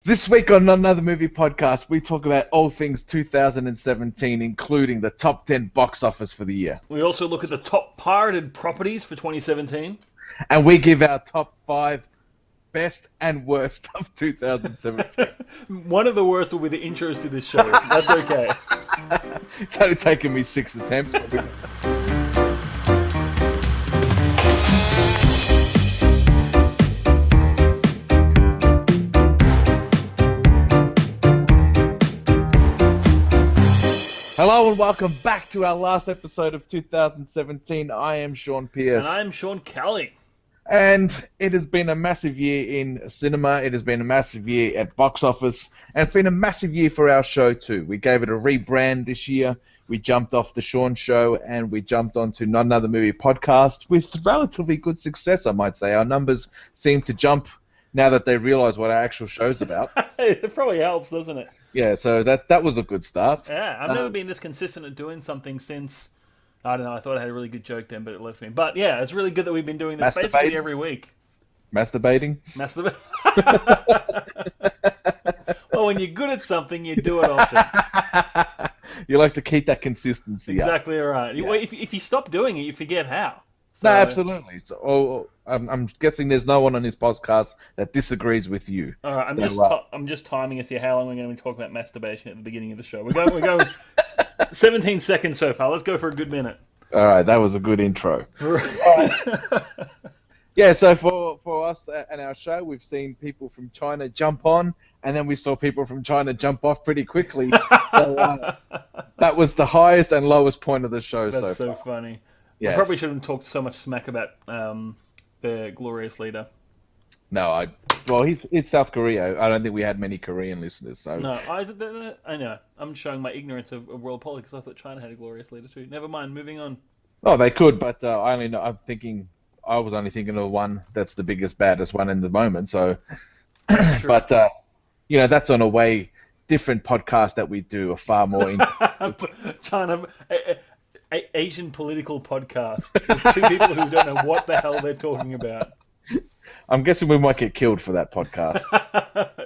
This week on Another Movie Podcast, we talk about all things 2017, including the top 10 box office for the year. We also look at the top pirated properties for 2017. And we give our top 5 best and worst of 2017. One of the worst will be the intros to this show. That's okay. It's only taken me 6 attempts. Hello and welcome back to our last episode of 2017. I am Sean Pierce. And I'm Sean Kelly. And it has been a massive year in cinema. It has been a massive year at box office. And it's been a massive year for our show too. We gave it a rebrand this year. We jumped off the Sean Show and we jumped onto Not Another Movie Podcast with relatively good success, I might say. Our numbers seem to jump now that they realise what our actual show's about. It probably helps, doesn't it? Yeah, so that was a good start. Yeah, I've never been this consistent at doing something since, I don't know, I thought I had a really good joke then, but it left me. But yeah, it's really good that we've been doing this basically every week. Masturbating? Well, when you're good at something, you do it often. You like to keep that consistency Exactly up. right. Yeah. If you stop doing it, you forget how. So, No, absolutely. So, I'm guessing there's no one on this podcast that disagrees with you. All right, I'm just timing us here how long we're going to be talking about masturbation at the beginning of the show. We're going 17 seconds so far. Let's go for a good minute. All right, that was a good intro. Right. Yeah, so for us and our show, we've seen people from China jump on, and then we saw people from China jump off pretty quickly. So, that was the highest and lowest point of the show so far. That's so funny. Yes. I probably shouldn't talk so much smack about the glorious leader. No, he's South Korea. I don't think we had many Korean listeners. So No, I know. I'm showing my ignorance of world politics. I thought China had a glorious leader too. Never mind. Moving on. Oh, they could, but I was only thinking of one that's the biggest, baddest one in the moment. So, That's true. but that's on a way different podcast that we do, a far more. China, Asian political podcast with two people who don't know what the hell they're talking about. I'm guessing we might get killed for that podcast.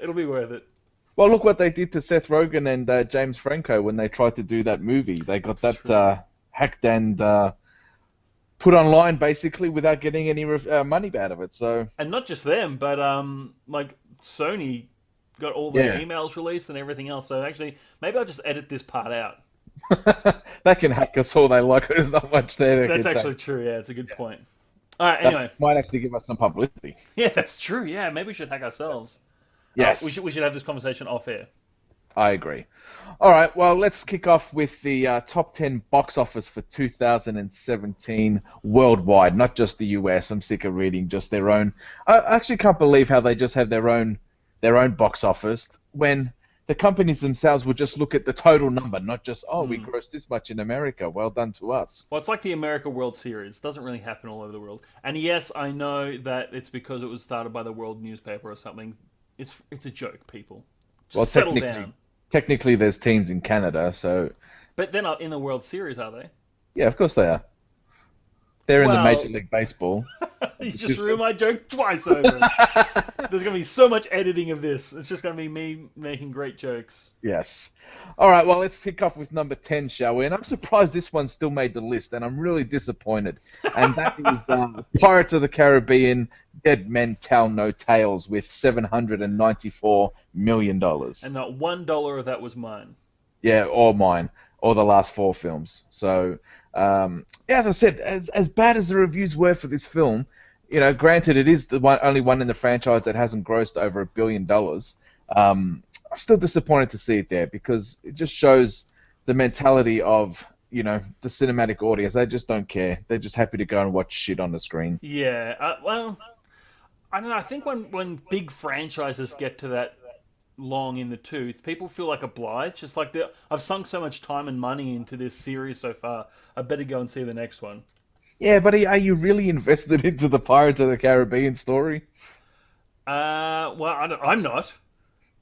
It'll be worth it. Well, look what they did to Seth Rogen and James Franco when they tried to do that movie. They got that hacked and put online basically without getting any money out of it. So, and not just them, but like Sony got all their emails released and everything else. So actually, maybe I'll just edit this part out. they can hack us all they like. There's not much there. That's actually true. Yeah, it's a good point. All right. Anyway, that might actually give us some publicity. Yeah, that's true. Yeah, maybe we should hack ourselves. Yes, we should have this conversation off air. I agree. All right, well, let's kick off with the top 10 box office for 2017 worldwide, not just the US. I'm sick of reading just their own. I actually can't believe how they just have their own box office when the companies themselves will just look at the total number, not just, we grossed this much in America. Well done to us. Well, it's like the America World Series. It doesn't really happen all over the world. And yes, I know that it's because it was started by the World newspaper or something. It's a joke, people. Just settle down. Technically, there's teams in Canada, so... But they're not in the World Series, are they? Yeah, of course they are. They're in the Major League Baseball. You just ruined my joke twice over. There's going to be so much editing of this. It's just going to be me making great jokes. Yes. All right, well, let's kick off with number 10, shall we? And I'm surprised this one still made the list, and I'm really disappointed. And that is Pirates of the Caribbean, Dead Men Tell No Tales with $794 million. And not $1 of that was mine. Yeah, or mine, or the last 4 films. So, as I said, as bad as the reviews were for this film, granted it is the only one in the franchise that hasn't grossed over $1 billion. I'm still disappointed to see it there because it just shows the mentality of the cinematic audience. They just don't care. They're just happy to go and watch shit on the screen. Yeah, well, I don't know. I think when big franchises get to that long in the tooth, people feel like obliged. It's like I've sunk so much time and money into this series so far. I better go and see the next one. Yeah, but are you really invested into the Pirates of the Caribbean story? Well, I'm not,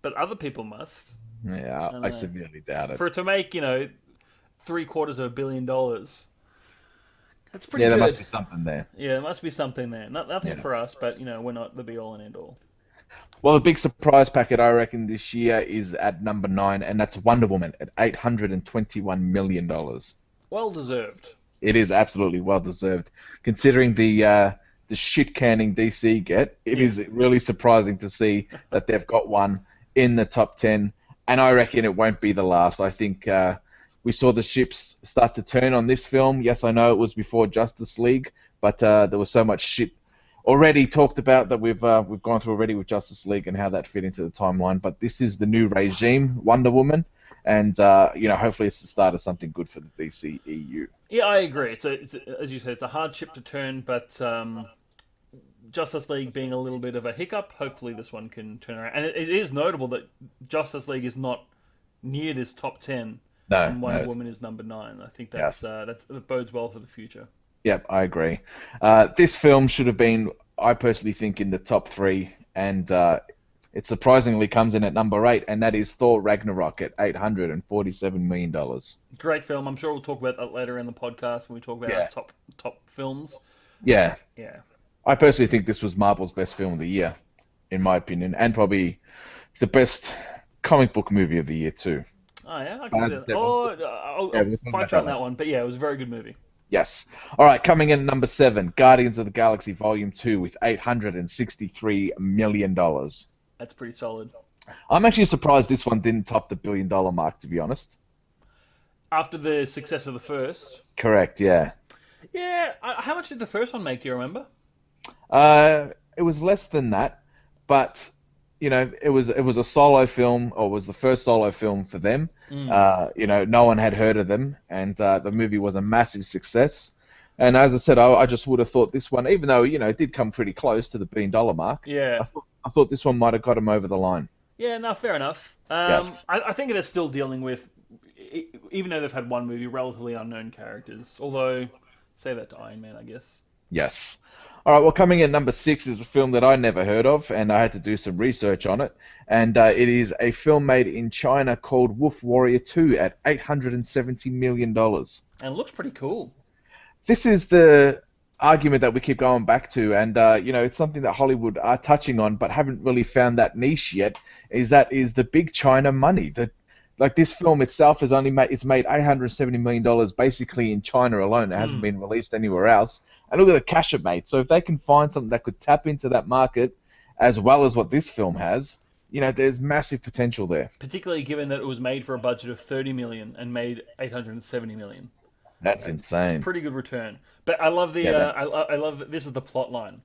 but other people must. Yeah, I severely doubt it. For it to make $750 million, that's pretty good. Yeah, there must be something there. Yeah, there must be something there. Nothing for us, but we're not the be all and end all. Well, the big surprise packet I reckon this year is at number 9, and that's Wonder Woman at $821 million. Well deserved. It is absolutely well deserved, considering the shit canning DC get. It Yeah. is really surprising to see that they've got one in the top 10, and I reckon it won't be the last. I think we saw the ships start to turn on this film. Yes, I know it was before Justice League, but there was so much shit already talked about that we've gone through already with Justice League and how that fit into the timeline. But this is the new regime, Wonder Woman, and hopefully it's the start of something good for the DCEU. Yeah, I agree. As you said, it's a hard ship to turn, but Justice League being a little bit of a hiccup, hopefully this one can turn around. And it is notable that Justice League is not near this top 10, No, and Wonder no, Woman is number 9. I think yes. that bodes well for the future. Yep, I agree. This film should have been, I personally think, in the top 3, and it surprisingly comes in at number 8, and that is Thor Ragnarok at $847 million. Great film. I'm sure we'll talk about that later in the podcast when we talk about Yeah. our top films. Yeah, Yeah. I personally think this was Marvel's best film of the year, in my opinion, and probably the best comic book movie of the year too. Oh yeah, I can see that. Definitely. Oh, Yeah, I'll we'll talk fight about you on that that one. But yeah, it was a very good movie. Yes. All right, coming in at number 7, Guardians of the Galaxy Volume 2 with $863 million. That's pretty solid. I'm actually surprised this one didn't top the $1 billion mark, to be honest. After the success of the first. Correct, yeah. Yeah, how much did the first one make? Do you remember? It was less than that, but it was a solo film, or was the first solo film for them. No one had heard of them, and the movie was a massive success. And as I said, I just would have thought this one, even though it did come pretty close to the $1 billion mark. Yeah. I thought this one might have got him over the line. Yeah, no, fair enough. Yes. I think they're still dealing with, even though they've had one movie, relatively unknown characters. Although, say that to Iron Man, I guess. Yes. All right, well, coming in number 6 is a film that I never heard of, and I had to do some research on it. And it is a film made in China called Wolf Warrior 2 at $870 million. And it looks pretty cool. This is the argument that we keep going back to, and it's something that Hollywood are touching on, but haven't really found that niche yet. Is the big China money? Like this film itself is made $870 million basically in China alone. It hasn't been released anywhere else. And look at the cash it made. So if they can find something that could tap into that market as well as what this film has, there's massive potential there. Particularly given that it was made for a budget of $30 million and made $870 million. That's insane. It's a pretty good return. But I love Yeah. I love that this is the plot line.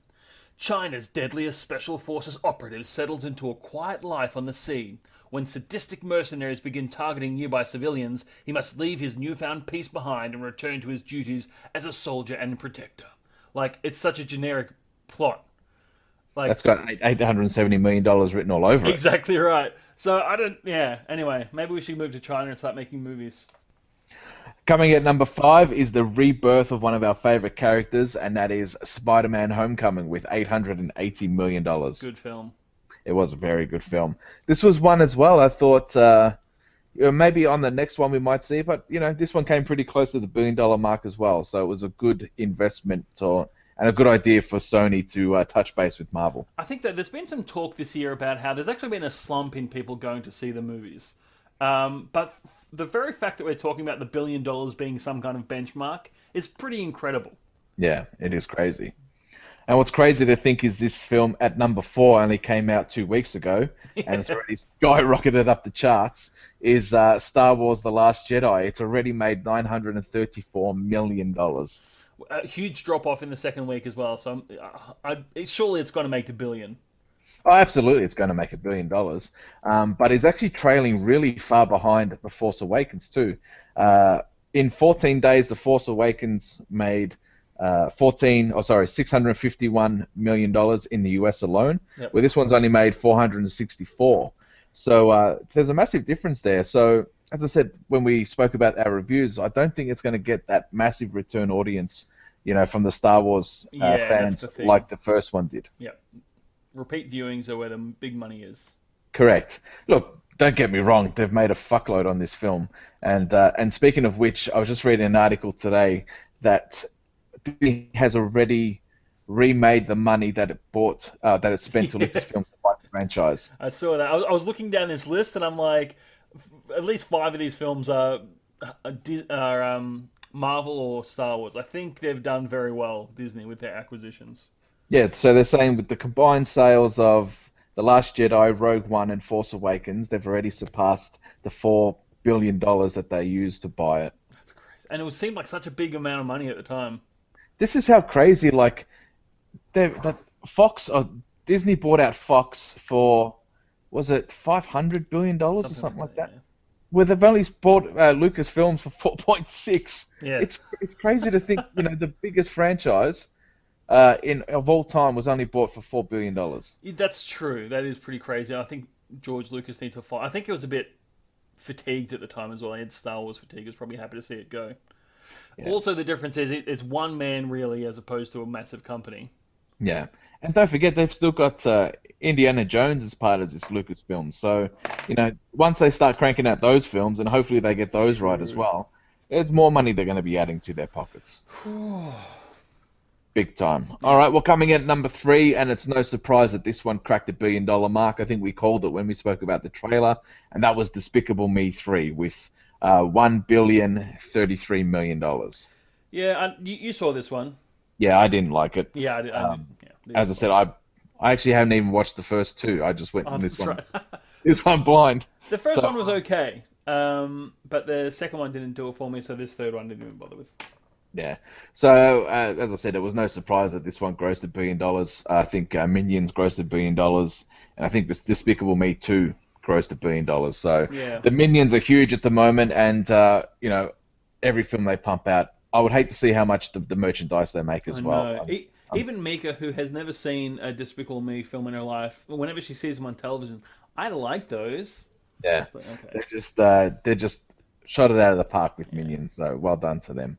China's deadliest special forces operative settles into a quiet life on the sea. When sadistic mercenaries begin targeting nearby civilians, he must leave his newfound peace behind and return to his duties as a soldier and protector. Like, it's such a generic plot. Like, That's got $870 million written all over it. exactly right. So anyway, maybe we should move to China and start making movies. Coming at number 5 is the rebirth of one of our favorite characters, and that is Spider-Man Homecoming with $880 million. Good film. It was a very good film. This was one as well. I thought maybe on the next one we might see, but this one came pretty close to the $1 billion mark as well. So it was a good investment and a good idea for Sony to touch base with Marvel. I think that there's been some talk this year about how there's actually been a slump in people going to see the movies. But the very fact that we're talking about the $1 billion being some kind of benchmark is pretty incredible. Yeah, it is crazy. And what's crazy to think is this film at number 4 only came out 2 weeks ago, and it's already skyrocketed up the charts, is Star Wars The Last Jedi. It's already made $934 million. A huge drop off in the second week as well, so surely it's going to make the $1 billion. Oh, absolutely, it's going to make $1 billion. But it's actually trailing really far behind The Force Awakens too. In 14 days, The Force Awakens made $651 million in the US alone, Yep. where this one's only made 464. So there's a massive difference there. So as I said when we spoke about our reviews, I don't think it's going to get that massive return audience, from the Star Wars That's fans the thing. like the first one did. Yeah. Repeat viewings are where the big money is. Correct. Look, don't get me wrong, they've made a fuckload on this film. And speaking of which, I was just reading an article today that Disney has already remade the money that it spent to Lucasfilm to buy franchise. I saw that. I was looking down this list, and I'm like, at least five of these films are Marvel or Star Wars. I think they've done very well, Disney, with their acquisitions. Yeah, so they're saying with the combined sales of The Last Jedi, Rogue One, and Force Awakens, they've already surpassed the $4 billion that they used to buy it. That's crazy, and it seemed like such a big amount of money at the time. This is how crazy, like, that Fox or Disney bought out Fox for, was it $500 billion or Something something like like that. that? Where they've only bought Lucasfilms for 4.6. Yeah. It's crazy to think, the biggest franchise in of all time was only bought for $4 billion. Yeah, that's true. That is pretty crazy. I think George Lucas needs to fight. I think he was a bit fatigued at the time as well. He had Star Wars fatigue. He was probably happy to see it go. Yeah. Also, the difference is it's one man really, as opposed to a massive company. Yeah, and don't forget they've still got Indiana Jones as part of this Lucasfilm. So, once they start cranking out those films, and hopefully they get those right as True. well, there's more money they're going to be adding to their pockets. Big time. All right, well, coming in at number three, and it's no surprise that this one cracked the $1 billion mark. I think we called it when we spoke about the trailer, and that was Despicable Me 3 with $1,033,000,000. Yeah, you saw this one. Yeah, I didn't like it. Yeah, I did. I did. Yeah, As I said, I actually haven't even watched the first two. I just went oh, on this that's one. right. This one blind. The first So, one was okay, but the second one didn't do it for me. So this third one didn't even bother with. yeah. So as I said, it was no surprise that this one grossed $1 billion. I think Minions grossed $1 billion, and I think this Despicable Me 2 grossed $1 billion. So Yeah. the Minions are huge at the moment, and every film they pump out, I would hate to see how much the merchandise they make as I well. know. Even Mika, who has never seen a Despicable Me film in her life, whenever she sees them on television, I like those. Yeah, It's like, okay. they're just shot it out of the park with Minions. So well done to them.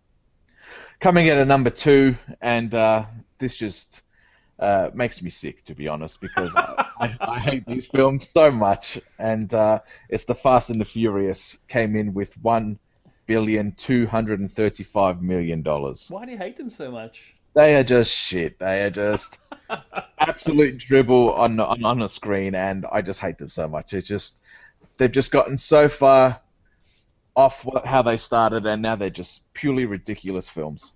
Coming in at number two, and this just makes me sick, to be honest, because I hate these films so much. And it's The Fast and the Furious came in with $1,235,000,000. Why do you hate them so much? They are just shit. They are just absolute dribble on a screen, and I just hate them so much. They've just gotten so far off how they started, and now they're just purely ridiculous films.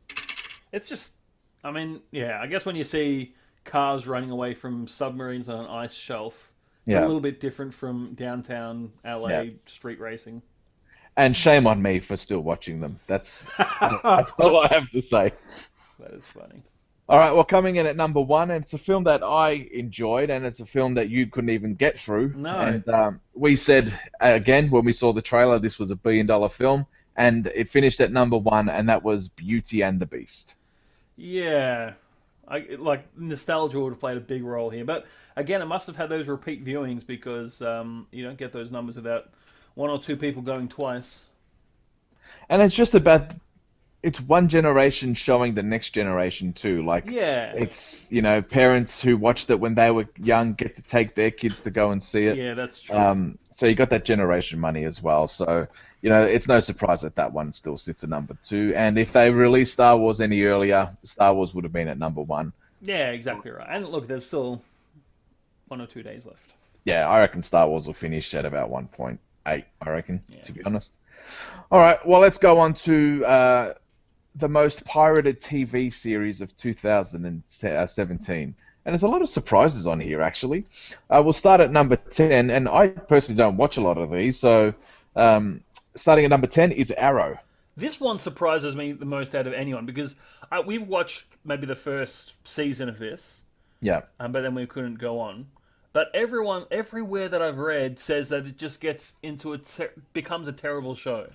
It's just, I mean, yeah, I guess when you see cars running away from submarines on an ice shelf, it's a Yeah. little bit different from downtown LA Yeah. street racing. And shame on me for still watching them. That's all I have to say. That is funny. All right, well, coming in at number one, and it's a film that I enjoyed, and it's a film that you couldn't even get through. No. And we said, again, when we saw the trailer, this was a $1 billion film, and it finished at number one, and that was Beauty and the Beast. Yeah. Like nostalgia would have played a big role here, but again, it must have had those repeat viewings because you don't get those numbers without one or two people going twice. And it's one generation showing the next generation too. Like, Yeah, it's, parents who watched it when they were young get to take their kids to go and see it. yeah, that's true. So you got that generation money as well. So, it's no surprise that that one still sits at number two. And if they released Star Wars any earlier, Star Wars would have been at number one. Yeah, exactly right. And look, there's still 1 or 2 days left. Yeah, I reckon Star Wars will finish at about 1.8, I reckon, Yeah. to be honest. All right, well, let's go on to the most pirated TV series of 2017. And there's a lot of surprises on here, actually. We'll start at number 10, and I personally don't watch a lot of these, so starting at number 10 is Arrow. This one surprises me the most out of anyone because we've watched maybe the first season of this, Yeah. but then we couldn't go on. But everyone, everywhere that I've read, says that it just gets into becomes a terrible show.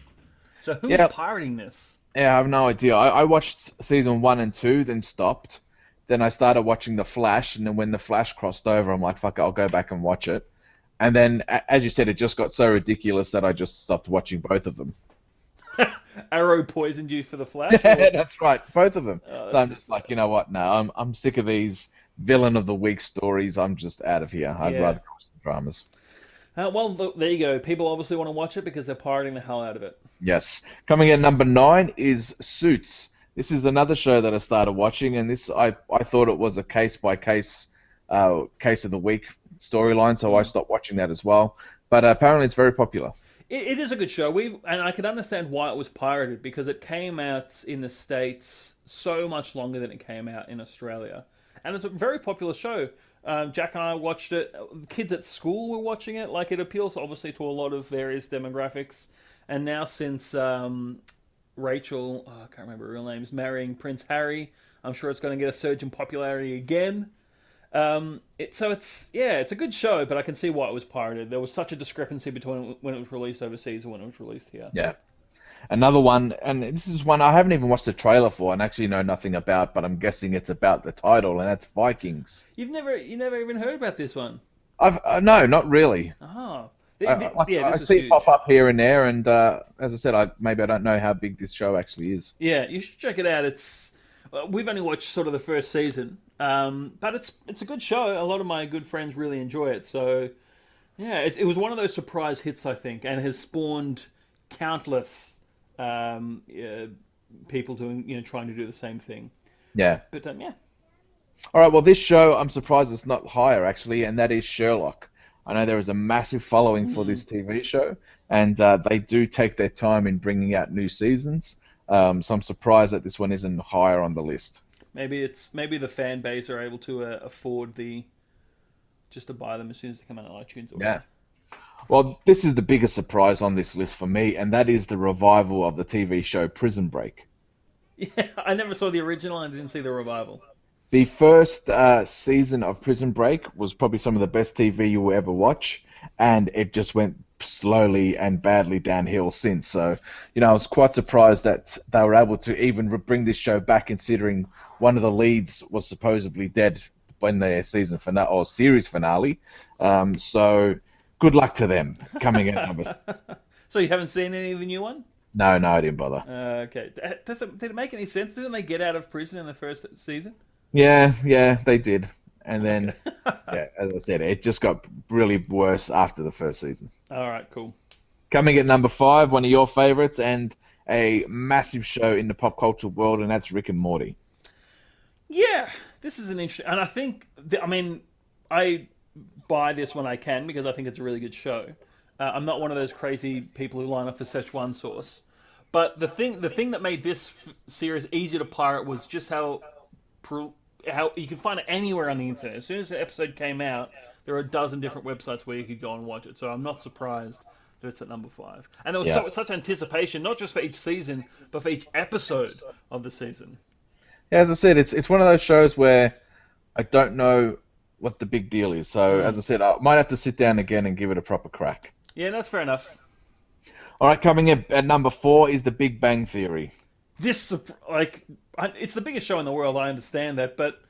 So who's Yeah. pirating this? Yeah, I have no idea. I watched season 1 and 2, then stopped. Then I started watching The Flash, and then when The Flash crossed over, I'm like, fuck it, I'll go back and watch it. And then, as you said, it just got so ridiculous that I just stopped watching both of them. Arrow poisoned you for the Flash? Yeah, Or- that's right, both of them. Oh, So I'm that's just like, you know what? No, I'm sick of these villain of the week stories. I'm just out of here. I'd Yeah. rather watch the dramas. well, there you go. People obviously want to watch it because they're pirating the hell out of it. Yes. Coming in number 9 is Suits. This is another show that I started watching, and this I thought it was a case by case case of the week storyline, so I stopped watching that as well. But apparently, it's very popular. It is a good show. And I can understand why it was pirated because it came out in the States so much longer than it came out in Australia, and it's a very popular show. Jack and I watched it. Kids at school were watching it. Like it appeals obviously to a lot of various demographics. And now since Rachel, I can't remember her real name, is marrying Prince Harry, I'm sure it's going to get a surge in popularity again. It's a good show, but I can see why it was pirated. There was such a discrepancy between when it was released overseas and when it was released here. Yeah. Another one, and this is one I haven't even watched the trailer for and actually know nothing about, but I'm guessing it's about the title, and that's Vikings. You never even heard about this one? No, not really. Oh. I see it pop up here and there, and as I said, maybe I don't know how big this show actually is. Yeah, you should check it out. We've only watched sort of the first season, but it's a good show. A lot of my good friends really enjoy it. So, yeah, it was one of those surprise hits, I think, and has spawned countless people doing, trying to do the same thing. Yeah. But yeah. All right. Well, this show, I'm surprised it's not higher actually, and that is Sherlock. I know there is a massive following for this TV show, and they do take their time in bringing out new seasons. So I'm surprised that this one isn't higher on the list. Maybe the fan base are able to afford just to buy them as soon as they come out on iTunes. Yeah. Well, this is the biggest surprise on this list for me, and that is the revival of the TV show Prison Break. Yeah, I never saw the original and didn't see the revival. The first season of Prison Break was probably some of the best TV you will ever watch, and it just went slowly and badly downhill since. So, I was quite surprised that they were able to even bring this show back, considering one of the leads was supposedly dead when their season finale or series finale. So, good luck to them coming at number 6. So you haven't seen any of the new one? No, I didn't bother. Okay. Did it make any sense? Didn't they get out of prison in the first season? Yeah, they did. And then, as I said, it just got really worse after the first season. All right, cool. Coming at number 5, one of your favorites, and a massive show in the pop culture world, and that's Rick and Morty. Yeah, this is an interesting... And I think... I buy this when I can because I think it's a really good show. I'm not one of those crazy people who line up for Szechuan sauce. But the thing that made this series easier to pirate was just how you can find it anywhere on the internet. As soon as the episode came out, there are a dozen different websites where you could go and watch it. So I'm not surprised that it's at number 5. And there was such anticipation, not just for each season, but for each episode of the season. Yeah, as I said, it's one of those shows where I don't know what the big deal is. So, as I said, I might have to sit down again and give it a proper crack. Yeah, that's fair enough. All right, coming in at number 4 is The Big Bang Theory. It's the biggest show in the world, I understand that, but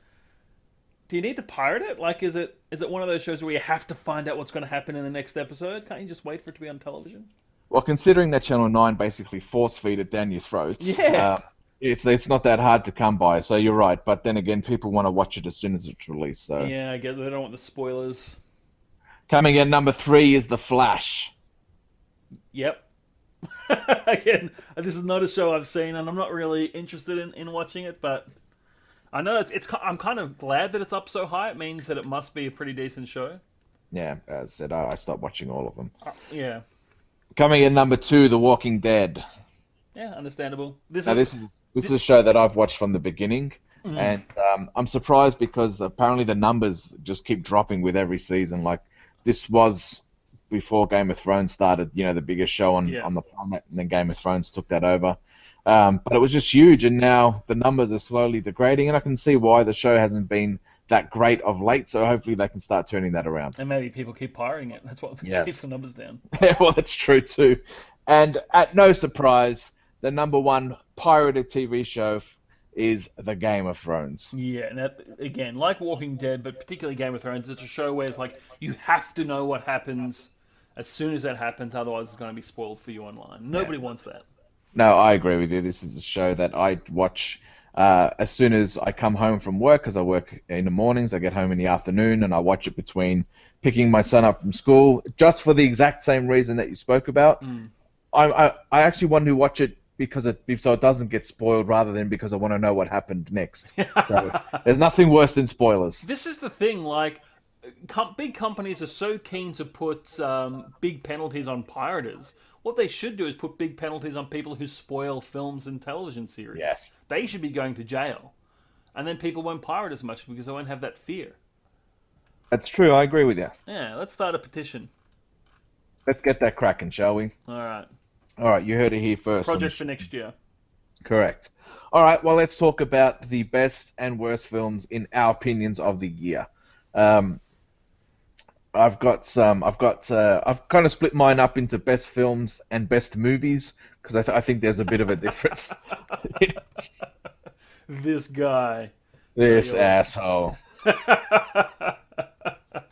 do you need to pirate it? Like, is it one of those shows where you have to find out what's going to happen in the next episode? Can't you just wait for it to be on television? Well, considering that Channel 9 basically force-feed it down your throats, it's not that hard to come by, so you're right. But then again, people want to watch it as soon as it's released. So yeah, I guess they don't want the spoilers. Coming in number 3 is The Flash. Yep. Again, this is not a show I've seen, and I'm not really interested in watching it, but I know I'm kind of glad that it's up so high. It means that it must be a pretty decent show. Yeah, as I said, I stopped watching all of them. Yeah. Coming in number 2, The Walking Dead. Yeah, understandable. This is a show that I've watched from the beginning, and I'm surprised because apparently the numbers just keep dropping with every season. Like, this was before Game of Thrones started, the biggest show on the planet, and then Game of Thrones took that over. But it was just huge, and now the numbers are slowly degrading, and I can see why the show hasn't been that great of late, so hopefully they can start turning that around. And maybe people keep pirating it. That's what keeps the numbers down. Yeah, well, that's true too. And at no surprise, the number 1 pirated TV show is The Game of Thrones. Yeah, and that, again, like Walking Dead, but particularly Game of Thrones, it's a show where it's like, you have to know what happens as soon as that happens, otherwise it's going to be spoiled for you online. Nobody wants that. No, I agree with you. This is a show that I watch as soon as I come home from work, because I work in the mornings, I get home in the afternoon, and I watch it between picking my son up from school, just for the exact same reason that you spoke about. I actually wanted to watch it so it doesn't get spoiled, rather than because I want to know what happened next. So there's nothing worse than spoilers. This is the thing, like, big companies are so keen to put big penalties on pirators. What they should do is put big penalties on people who spoil films and television series. Yes. They should be going to jail. And then people won't pirate as much because they won't have that fear. That's true. I agree with you. Yeah, let's start a petition. Let's get that cracking, shall we? All right. All right, you heard it here first. Project for next year. Correct. All right, well, let's talk about the best and worst films in our opinions of the year. I've kind of split mine up into best films and best movies because I think there's a bit of a difference. This guy. This asshole.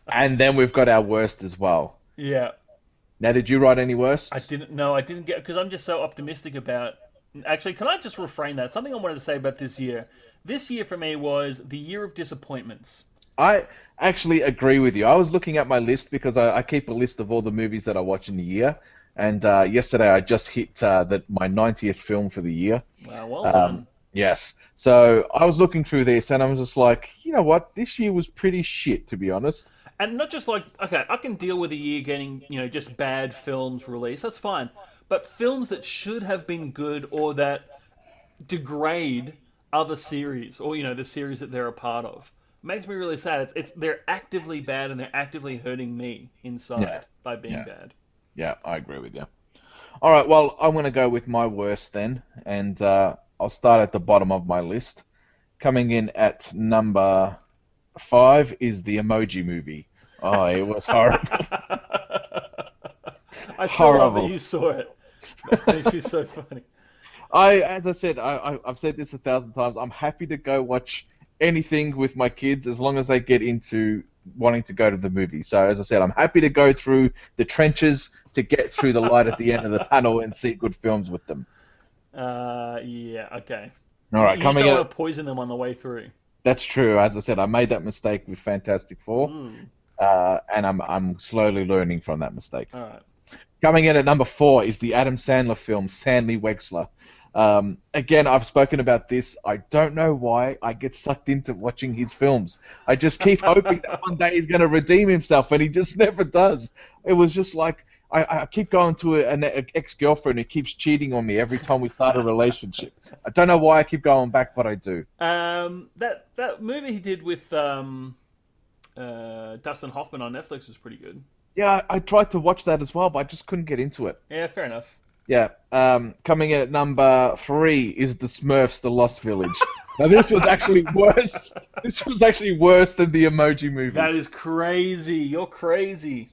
And then we've got our worst as well. Yeah. Now, did you write any worst? I didn't get, because I'm just so optimistic about. Actually, can I just refrain that? Something I wanted to say about this year. This year for me was the year of disappointments. I actually agree with you. I was looking at my list because I keep a list of all the movies that I watch in the year. And yesterday I just hit my 90th film for the year. Wow, well done. Yes. So I was looking through this and I was just like, you know what? This year was pretty shit, to be honest. And not just like, okay, I can deal with a year getting, just bad films released. That's fine. But films that should have been good or that degrade other series or, the series that they're a part of. Makes me really sad. They're actively bad and they're actively hurting me inside by being bad. Yeah, I agree with you. All right, well, I'm going to go with my worst then, and I'll start at the bottom of my list. Coming in at number 5 is the Emoji Movie. Oh, it was horrible. I still love that you saw it. That makes me so funny. As I said, I've said this 1,000 times. I'm happy to go watch anything with my kids as long as they get into wanting to go to the movie. So as I said, I'm happy to go through the trenches to get through the light at the end of the tunnel and see good films with them. Yeah, okay. All right, you coming don't out. want to poison them on the way through. That's true. As I said, I made that mistake with Fantastic Four, and I'm slowly learning from that mistake. All right. Coming in at number 4 is the Adam Sandler film Stanley Wexler. Again, I've spoken about this. I don't know why I get sucked into watching his films. I just keep hoping that one day he's going to redeem himself, and he just never does. It was just like I keep going to an ex-girlfriend who keeps cheating on me every time we start a relationship. I don't know why I keep going back, but I do. That movie he did with Dustin Hoffman on Netflix was pretty good. Yeah, I tried to watch that as well, but I just couldn't get into it. Yeah, fair enough. Yeah. Coming in at number 3 is The Smurfs: The Lost Village. Now, this was actually worse. This was actually worse than the Emoji Movie. That is crazy. You're crazy.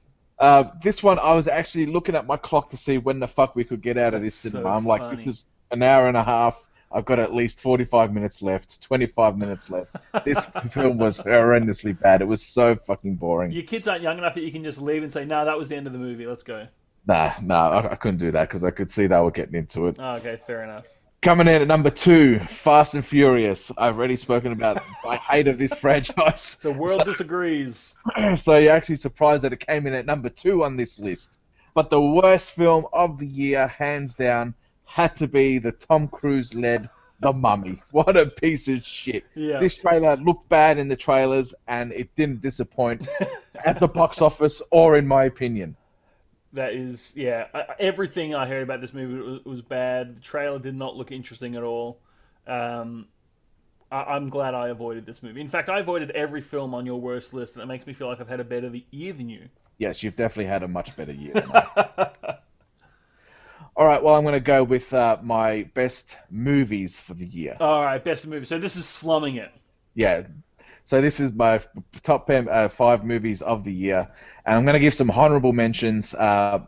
This one, I was actually looking at my clock to see when the fuck we could get out of this cinema. I'm like, this is an hour and a half. I've got at least 45 minutes left, 25 minutes left. This film was horrendously bad. It was so fucking boring. Your kids aren't young enough that you can just leave and say, no, that was the end of the movie. Let's go. Nah, I couldn't do that because I could see they were getting into it. Oh, okay, fair enough. Coming in at number 2, Fast and Furious. I've already spoken about my hate of this franchise. The world disagrees. So you're actually surprised that it came in at number 2 on this list. But the worst film of the year, hands down, had to be the Tom Cruise-led The Mummy. What a piece of shit. Yeah. This trailer looked bad in the trailers, and it didn't disappoint at the box office or in my opinion. That is, yeah. Everything I heard about this movie was bad. The trailer did not look interesting at all. I'm glad I avoided this movie. In fact, I avoided every film on your worst list, and it makes me feel like I've had a better year than you. Yes, you've definitely had a much better year than I. All right, well, I'm going to go with my best movies for the year. All right, best movie. So this is slumming it. Yeah. So this is my top 5 movies of the year. And I'm going to give some honorable mentions. The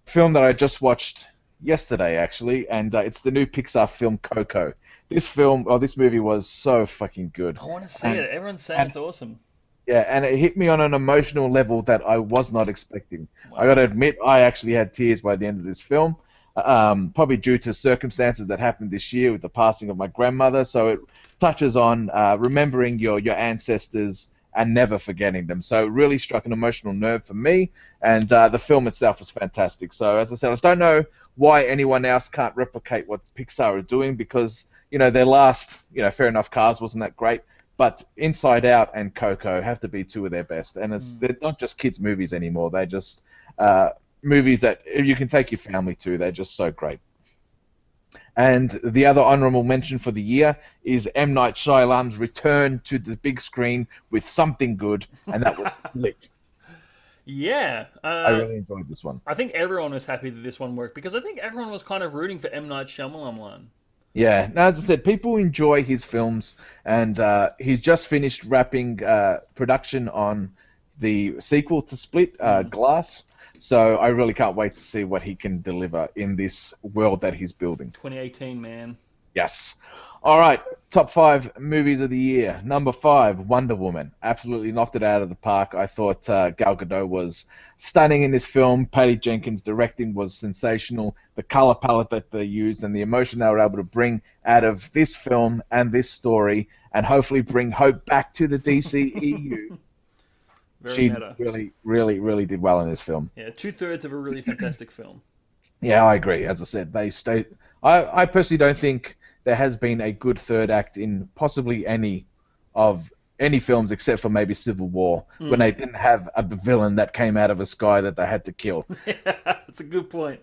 film that I just watched yesterday, actually, and it's the new Pixar film Coco. This movie was so fucking good. I want to see it. Everyone's saying it's awesome. Yeah, and it hit me on an emotional level that I was not expecting. Wow. I got to admit, I actually had tears by the end of this film. Probably due to circumstances that happened this year with the passing of my grandmother. So it touches on remembering your ancestors and never forgetting them. So it really struck an emotional nerve for me, and the film itself was fantastic. So as I said, I don't know why anyone else can't replicate what Pixar are doing, because their last, fair enough, Cars wasn't that great, but Inside Out and Coco have to be two of their best, and they're not just kids movies anymore. They're just movies that you can take your family to. They're just so great. And the other honorable mention for the year is M. Night Shyamalan's return to the big screen with something good, and that was Split. Yeah, I really enjoyed this one. I think everyone was happy that this one worked, because I think everyone was kind of rooting for M. Night Shyamalan. Yeah, now, as I said, people enjoy his films, and he's just finished wrapping production on the sequel to Split, Glass. So I really can't wait to see what he can deliver in this world that he's building. 2018, man. Yes. All right, top 5 movies of the year. Number 5, Wonder Woman. Absolutely knocked it out of the park. I thought Gal Gadot was stunning in this film. Patty Jenkins' directing was sensational. The color palette that they used and the emotion they were able to bring out of this film and this story, and hopefully bring hope back to the DCEU. She really, really, really did well in this film. Yeah, 2/3 of a really fantastic film. Yeah, I agree. As I said, they stayed. I personally don't think there has been a good third act in possibly any films except for maybe Civil War, when they didn't have a villain that came out of a sky that they had to kill. Yeah, that's a good point.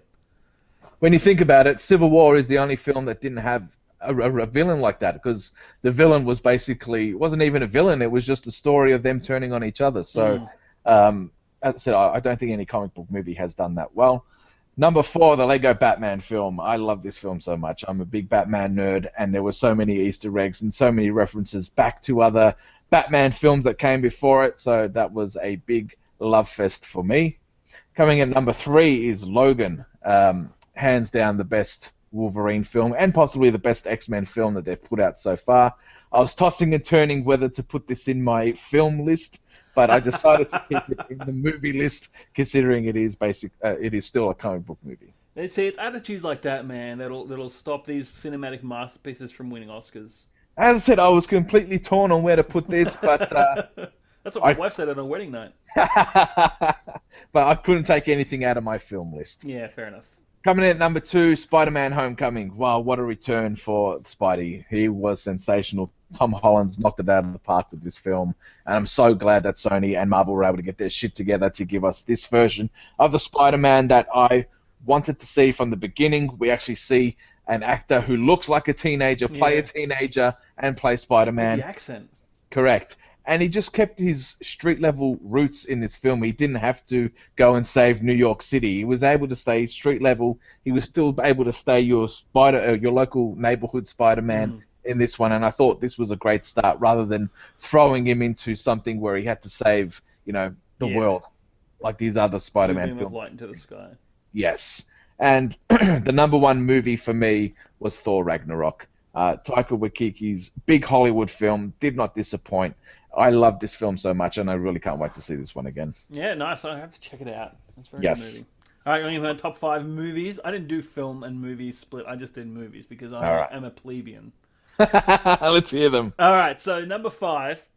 When you think about it, Civil War is the only film that didn't have a villain like that, because the villain wasn't even a villain. It was just a story of them turning on each other. So, as I said, I don't think any comic book movie has done that well. Number 4, the Lego Batman film. I love this film so much. I'm a big Batman nerd, and there were so many Easter eggs and so many references back to other Batman films that came before it. So that was a big love fest for me. Coming in number 3 is Logan. Hands down the best Wolverine film, and possibly the best X-Men film that they've put out so far. I was tossing and turning whether to put this in my film list, but I decided to keep it in the movie list, considering it is still a comic book movie. See, it's attitudes like that, man, that'll stop these cinematic masterpieces from winning Oscars. As I said, I was completely torn on where to put this, but that's what my wife said on her wedding night. But I couldn't take anything out of my film list. Yeah, fair enough. Coming in at number 2, Spider-Man Homecoming. Wow, what a return for Spidey. He was sensational. Tom Holland's knocked it out of the park with this film, and I'm so glad that Sony and Marvel were able to get their shit together to give us this version of the Spider-Man that I wanted to see from the beginning. We actually see an actor who looks like a teenager play a teenager and play Spider-Man. With the accent. Correct. And he just kept his street-level roots in this film. He didn't have to go and save New York City. He was able to stay street-level. He was still able to stay your local neighborhood Spider-Man in this one. And I thought this was a great start, rather than throwing him into something where he had to save, the world, like these other Spider-Man films. Light into the sky. Yes. And the number 1 movie for me was Thor Ragnarok. Taika Waititi's big Hollywood film did not disappoint. I love this film so much, and I really can't wait to see this one again. Yeah, nice. I have to check it out. It's a very good movie. All right, going to top 5 movies. I didn't do film and movie split. I just did movies because I am a plebeian. Let's hear them. All right, so number 5,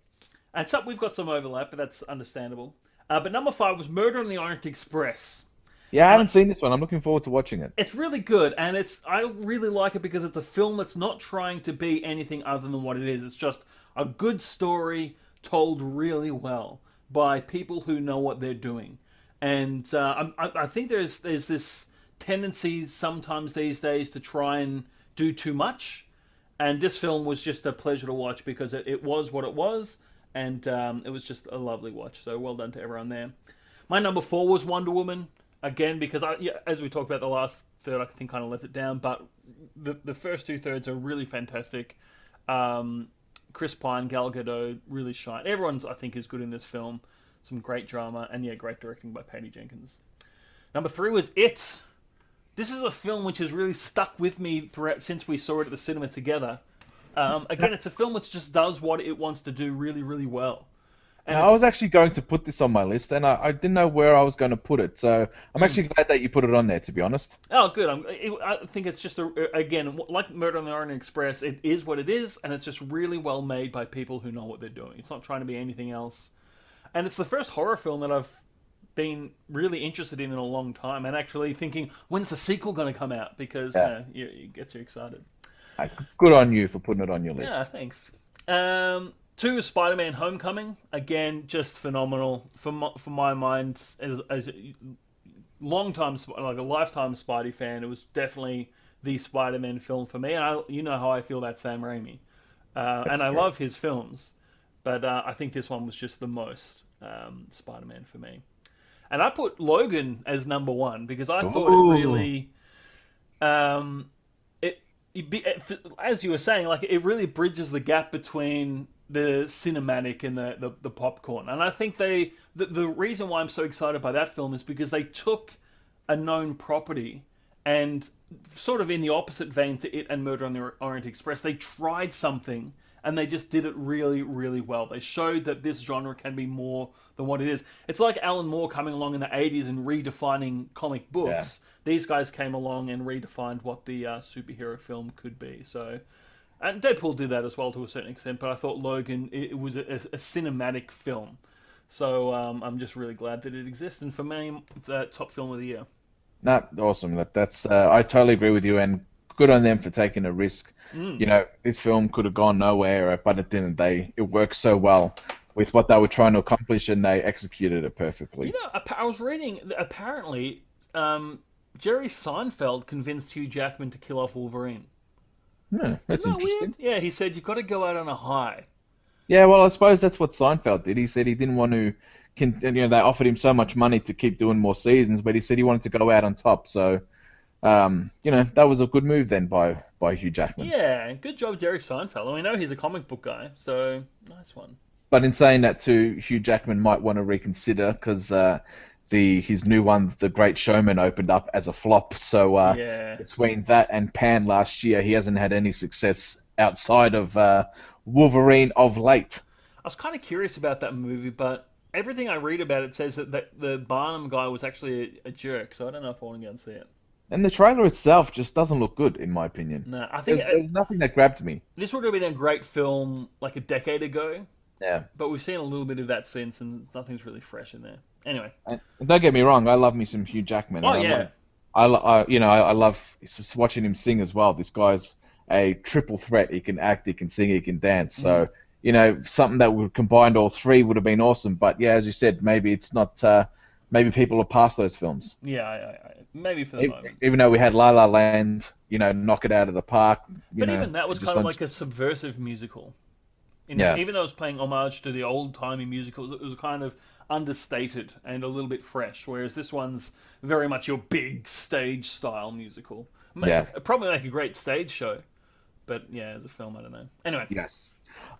and we've got some overlap, but that's understandable. But number 5 was Murder on the Orient Express. Yeah, I haven't seen this one. I'm looking forward to watching it. It's really good, and I really like it because it's a film that's not trying to be anything other than what it is. It's just a good story told really well by people who know what they're doing. And I think there's this tendency sometimes these days to try and do too much. And this film was just a pleasure to watch because it was what it was, and it was just a lovely watch. So well done to everyone there. My number 4 was Wonder Woman. Again, because as we talked about, the last third I think kind of let it down, but the first 2/3 are really fantastic. Chris Pine, Gal Gadot really shine. Everyone's, I think, is good in this film. Some great drama, and great directing by Patty Jenkins. Number 3 was It. This is a film which has really stuck with me throughout since we saw it at the cinema together. Again, it's a film which just does what it wants to do really, really well. And Now, I it's was actually going to put this on my list, and I didn't know where I was going to put it. So I'm actually glad that you put it on there, to be honest. oh, good. I think it's just again like Murder on the Orient Express. It is what it is, and it's just really well made by people who know what they're doing. It's not trying to be anything else, and it's the first horror film that I've been really interested in a long time, and actually thinking, when's the sequel going to come out? Because Yeah. it gets you excited. Uh, Good on you for putting it on your Yeah, list. thanks. Two is Spider-Man: Homecoming. Again, just phenomenal for my mind as a long time, like a lifetime Spidey fan. It was definitely the Spider-Man film for me, and you know how I feel about Sam Raimi, and That's I true. love his films, but I think this one was just the most Spider-Man for me. And I put Logan as number one because I thought it Ooh. really, um, as you were saying, like it really bridges the gap between the cinematic and the popcorn. And I think the reason why I'm so excited by that film is because they took a known property and sort of in the opposite vein to it and Murder on the Orient Express, they tried something and they just did it really, really well. They showed that this genre can be more than what it is. It's like Alan Moore coming along in the 80s and redefining comic Yeah. books. These guys came along and redefined what the superhero film could be. So, and Deadpool did that as well to a certain extent, but I thought Logan, it was a cinematic film. So I'm just really glad that it exists. And for me, the top film of the year. No, awesome. That's I totally agree with you, and good on them for taking a risk. Mm. You know, this film could have gone nowhere, but it didn't. It worked so well with what they were trying to accomplish, and they executed it You perfectly. know, I was reading that apparently Jerry Seinfeld convinced Hugh Jackman to kill off Wolverine. Yeah, Isn't that's that weird? interesting. Yeah, he said you've got to go out on a high. Yeah, well, I suppose that's what Seinfeld did. He said he didn't want to. They offered him so much money to keep doing more seasons, but he said he wanted to go out on top. So, that was a good move then by Hugh Jackman. Yeah, good job, Jerry Seinfeld. And we know he's a comic book guy, so nice one. But in saying that too, Hugh Jackman might want to reconsider because the his new one, The Great Showman, opened up as a flop. So Yeah, between that and Pan last year, he hasn't had any success outside of Wolverine of late. I was kind of curious about that movie, but everything I read about it says that the Barnum guy was actually a jerk. So I don't know if I want to go and see it. And the trailer itself just doesn't look good, in my opinion. No, I think There was nothing that grabbed me. this would have been a great film like a decade ago, Yeah. but we've seen a little bit of that since, and nothing's really fresh in there. Anyway, And don't get me wrong, I love me some Hugh Jackman, oh and yeah, I love watching him sing as well. This guy's a triple threat. He can act, he can sing, he can dance. mm, So, something that would combined all three would have been awesome. But yeah, as you said, maybe it's not. Maybe people are past those films. yeah, maybe for the moment. Even though we had La La Land, knock it out of the park. But even that was It just kind of went. like a subversive musical. Yeah, Even though it was playing homage to the old timey musicals, it was kind of understated and a little bit fresh. Whereas this one's very much your big stage style musical. yeah, Probably like a great stage show, but yeah, as a film, I don't know. Anyway, yes.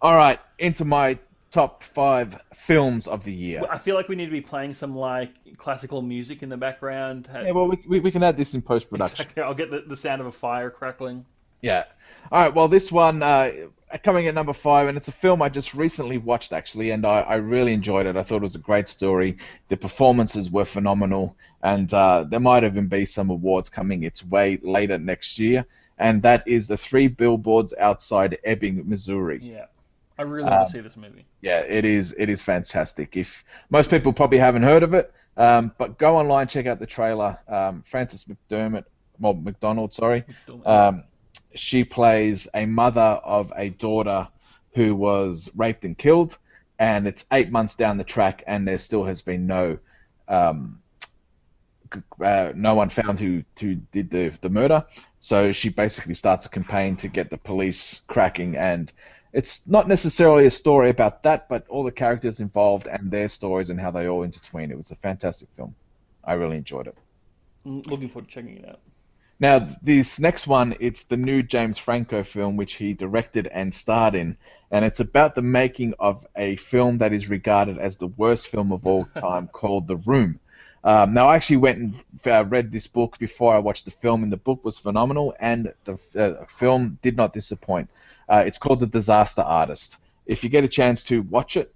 All right, into my top five films of the year. I feel like we need to be playing some like classical music in the background. Yeah, well, we can add this in post production. Exactly, I'll get the sound of a fire crackling. Yeah. All right. Well, this one coming at number five, and it's a film I just recently watched actually, and I really enjoyed it. I thought it was a great story. The performances were phenomenal, and there might even be some awards coming its way later next year. And that is the Three Billboards Outside Ebbing, Missouri. Yeah, I really want to see this movie. Yeah, it is fantastic. If most people probably haven't heard of it, but go online, check out the trailer. Frances McDonald, sorry. Yeah, Um, she plays a mother of a daughter who was raped and killed, and it's 8 months down the track, and there still has been um, no one found who did the murder. So she basically starts a campaign to get the police cracking, and it's not necessarily a story about that, but all the characters involved and their stories and how they all intertwine. It was a fantastic film. I really enjoyed it. looking forward to checking it out. Now, this next one, it's the new James Franco film, which he directed and starred in, and it's about the making of a film that is regarded as the worst film of all time, called The Room. Now, I actually went and read this book before I watched the film, and the book was phenomenal, and the film did not disappoint. It's called The Disaster Artist. If you get a chance to watch it,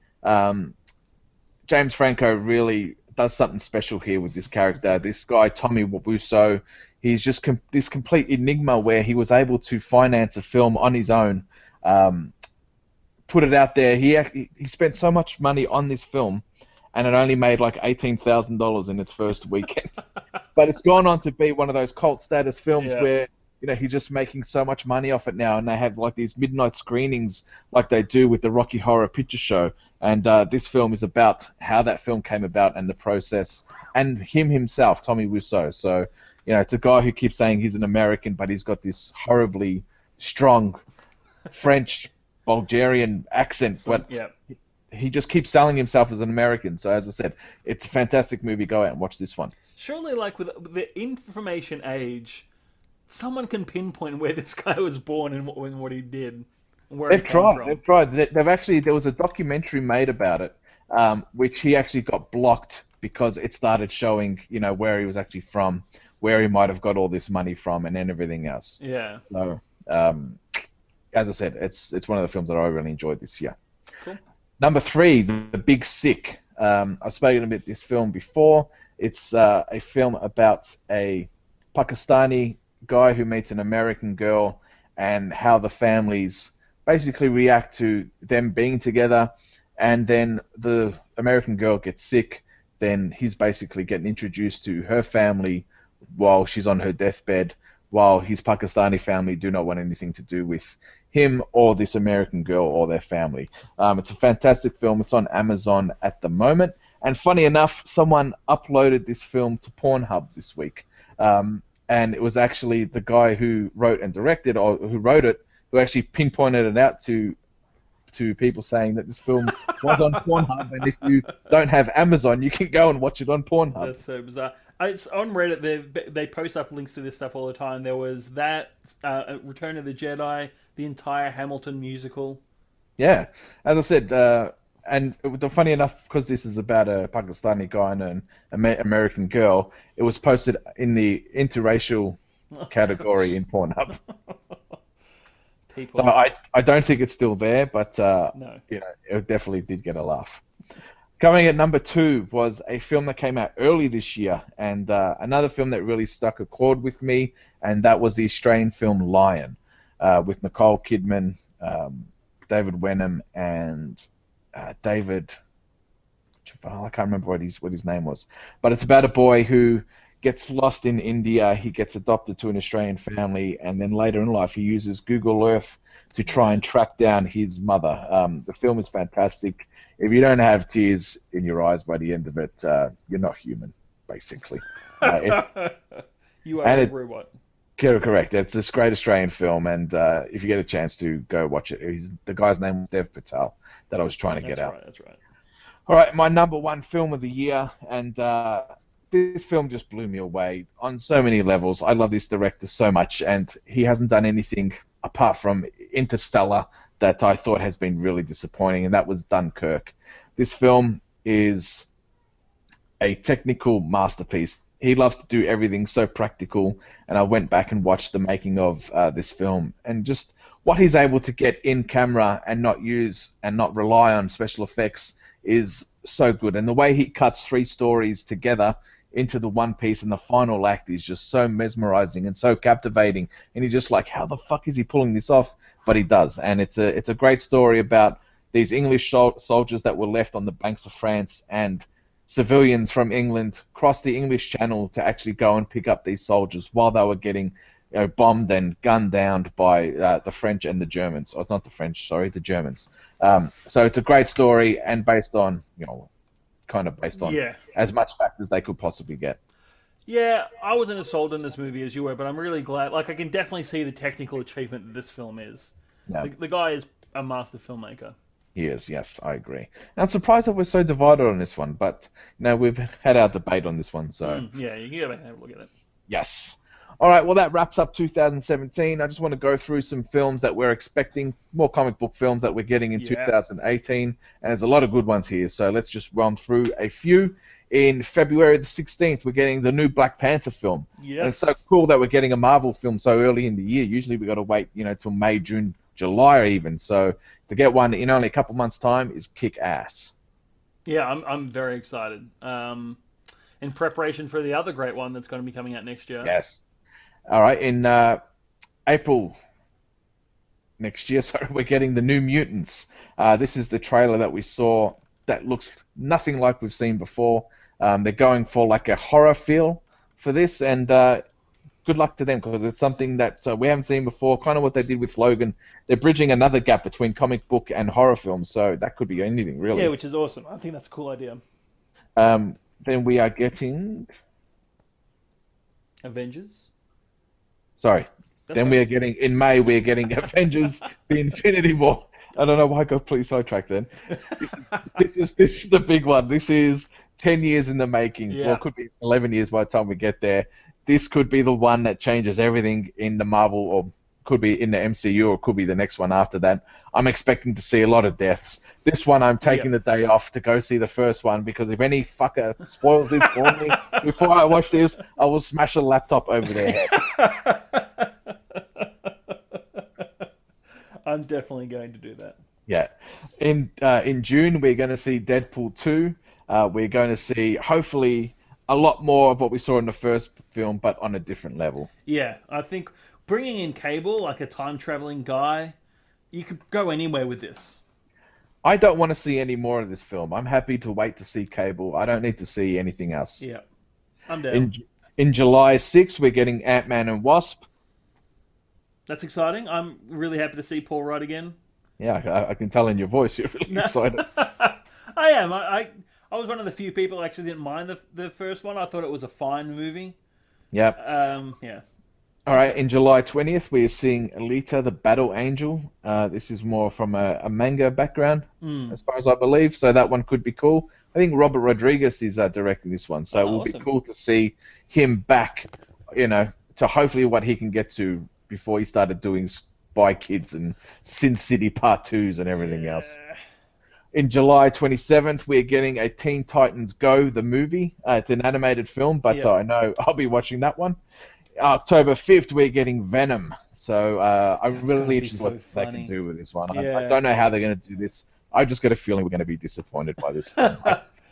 James Franco really does something special here with this character. This guy, Tommy Wiseau, he's just this complete enigma where he was able to finance a film on his own, put it out there. He spent so much money on this film, and it only made like $18,000 in its first weekend. But it's gone on to be one of those cult status films where he's just making so much money off it now, and they have like these midnight screenings like they do with the Rocky Horror Picture Show. And this film is about how that film came about and the process, and him himself, Tommy Wiseau. So, it's a guy who keeps saying he's an American, but he's got this horribly strong French, Bulgarian accent. But he just keeps selling himself as an American. So, as I said, it's a fantastic movie. Go out and watch this one. Surely, like with the information age, someone can pinpoint where this guy was born and what he did. They've tried. They've actually, there was a documentary made about it, which he actually got blocked because it started showing, where he was actually from, where he might have got all this money from, and then everything else. Yeah. So, as I said, it's one of the films that I really enjoyed this year. Cool. Number 3, The Big Sick. I've spoken about this film before. It's a film about a Pakistani guy who meets an American girl, and how the families basically react to them being together. And then the American girl gets sick, then he's basically getting introduced to her family while she's on her deathbed, while his Pakistani family do not want anything to do with him or this American girl or their family. It's a fantastic film. It's on Amazon at the moment. And funny enough, someone uploaded this film to Pornhub this week. And it was actually the guy who wrote and directed, or who wrote it, who actually pinpointed it out to people, saying that this film was on Pornhub, and if you don't have Amazon, you can go and watch it on Pornhub. That's so bizarre. It's on Reddit. They post up links to this stuff all the time. There was that, Return of the Jedi, the entire Hamilton musical. Yeah, as I said, and funny enough, because this is about a Pakistani guy and an American girl, it was posted in the interracial category in Pornhub. People. So I don't think it's still there, but No. it definitely did get a laugh. Coming at number 2 was a film that came out early this year, and another film that really stuck a chord with me, and that was the Australian film Lion, with Nicole Kidman, David Wenham, and David. I can't remember what his name was, but it's about a boy who gets lost in India. He gets adopted to an Australian family, and then later in life he uses Google Earth to try and track down his mother. The film is fantastic. If you don't have tears in your eyes by the end of it, you're not human, basically. You are a robot. Correct. It's this great Australian film, and if you get a chance to go watch it, the guy's name was Dev Patel that I was trying to get out. That's right. All right, my number 1 film of the year, and this film just blew me away on so many levels. I love this director so much, and he hasn't done anything apart from Interstellar that I thought has been really disappointing, and that was Dunkirk. This film is a technical masterpiece. He loves to do everything so practical, and I went back and watched the making of this film, and just what he's able to get in camera and not use and not rely on special effects is so good. And the way he cuts 3 stories together into the one piece, and the final act is just so mesmerizing and so captivating, and you're just like, how the fuck is he pulling this off? But he does, and it's a great story about these English soldiers that were left on the banks of France, and civilians from England crossed the English Channel to actually go and pick up these soldiers while they were getting bombed and gunned down by the French and the Germans. Or not the French, sorry, the Germans. So it's a great story, and based on as much fact as they could possibly get. Yeah, I wasn't as sold on this movie as you were, but I'm really glad. Like, I can definitely see the technical achievement that this film is. Yeah. The guy is a master filmmaker. He is, yes, I agree. And I'm surprised that we're so divided on this one, but we've had our debate on this one, so... Yeah, you can have a look at it. Yes. All right, well, that wraps up 2017. I just want to go through some films that we're expecting, more comic book films that we're getting in 2018, and there's a lot of good ones here, so let's just run through a few. In February the 16th, we're getting the new Black Panther film. Yes. And it's so cool that we're getting a Marvel film so early in the year. Usually we've got to wait, till May, June, July even. So to get one in only a couple months' time is kick-ass. Yeah, I'm very excited. In preparation for the other great one that's going to be coming out next year. Yes. All right. In April next year, sorry, we're getting the New Mutants. This is the trailer that we saw that looks nothing like we've seen before. They're going for like a horror feel for this, and good luck to them because it's something that we haven't seen before. Kind of what they did with Logan. They're bridging another gap between comic book and horror films, so that could be anything really. Yeah, which is awesome. I think that's a cool idea. Then we are getting. Avengers. Sorry. That's Then right. we are getting in May. We are getting Avengers: The Infinity War. I don't know why I got completely sidetracked then. This is the big one. This is 10 years in the making. Yeah. Well, it could be 11 years by the time we get there. This could be the one that changes everything in the Marvel, or could be in the MCU, or could be the next one after that. I'm expecting to see a lot of deaths. This one, I'm taking the day off to go see the first one because if any fucker spoils this for me before I watch this, I will smash a laptop over their head. I'm definitely going to do that. Yeah. In June, we're going to see Deadpool 2. We're going to see, hopefully, a lot more of what we saw in the first film, but on a different level. Yeah, I think bringing in Cable, like a time traveling guy, you could go anywhere with this. I don't want to see any more of this film. I'm happy to wait to see Cable. I don't need to see anything else. Yeah, I'm down. In July 6th, we're getting Ant-Man and Wasp. That's exciting. I'm really happy to see Paul Rudd again. Yeah, I can tell in your voice you're really excited. I am. I was one of the few people who actually didn't mind the first one. I thought it was a fine movie. Yeah. Yeah. All right, in July 20th, we're seeing Alita, the Battle Angel. This is more from a manga background, as far as I believe, so that one could be cool. I think Robert Rodriguez is directing this one, so it will be cool to see him back, to hopefully what he can get to before he started doing Spy Kids and Sin City Part 2s and everything else. In July 27th, we're getting a Teen Titans Go, the movie. It's an animated film, but I know I'll be watching that one. October 5th, we're getting Venom. So I'm really interested in what they can do with this one. I don't know how they're going to do this. I just got a feeling we're going to be disappointed by this film.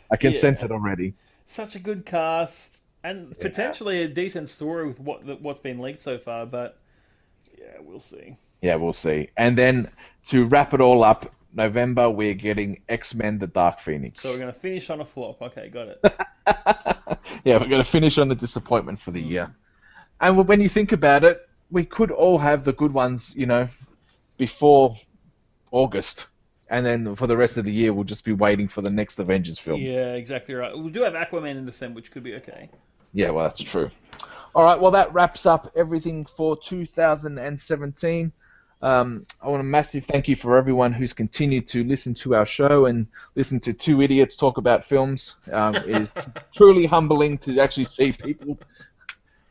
I can sense it already. Such a good cast and potentially a decent story with what's been leaked so far, but yeah, we'll see. Yeah, we'll see. And then to wrap it all up, November, we're getting X-Men: The Dark Phoenix. So we're going to finish on a flop. Okay, got it. Yeah, we're going to finish on the disappointment for the year. And when you think about it, we could all have the good ones, before August. And then for the rest of the year, we'll just be waiting for the next Avengers film. Yeah, exactly right. We do have Aquaman in December, which could be okay. Yeah, well, that's true. All right, well, that wraps up everything for 2017. I want a massive thank you for everyone who's continued to listen to our show and listen to two idiots talk about films. It is truly humbling to actually see people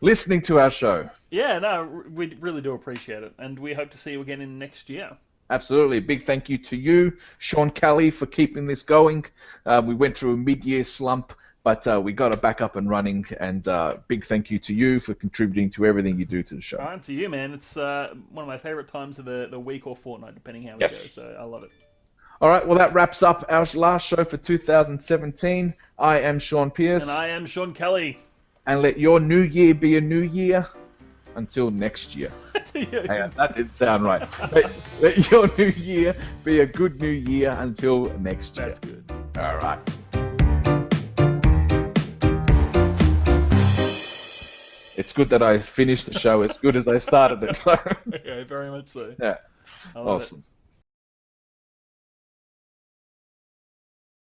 listening to our show. Yeah, no, we really do appreciate it, and we hope to see you again in next year. Absolutely. Big thank you to you, Sean Kelly, for keeping this going. We went through a mid-year slump, but we got it back up and running, and big thank you to you for contributing to everything you do to the show. And to you, man. It's one of my favourite times of the week or fortnight, depending how we go, so I love it. All right, well, that wraps up our last show for 2017. I am Sean Pierce. And I am Sean Kelly. And let your new year be a new year until next year. Hang on, that didn't sound right. Let your new year be a good new year until next year. That's good. All right. It's good that I finished the show as good as I started it. So. Yeah, very much so. Yeah. I love Awesome. it.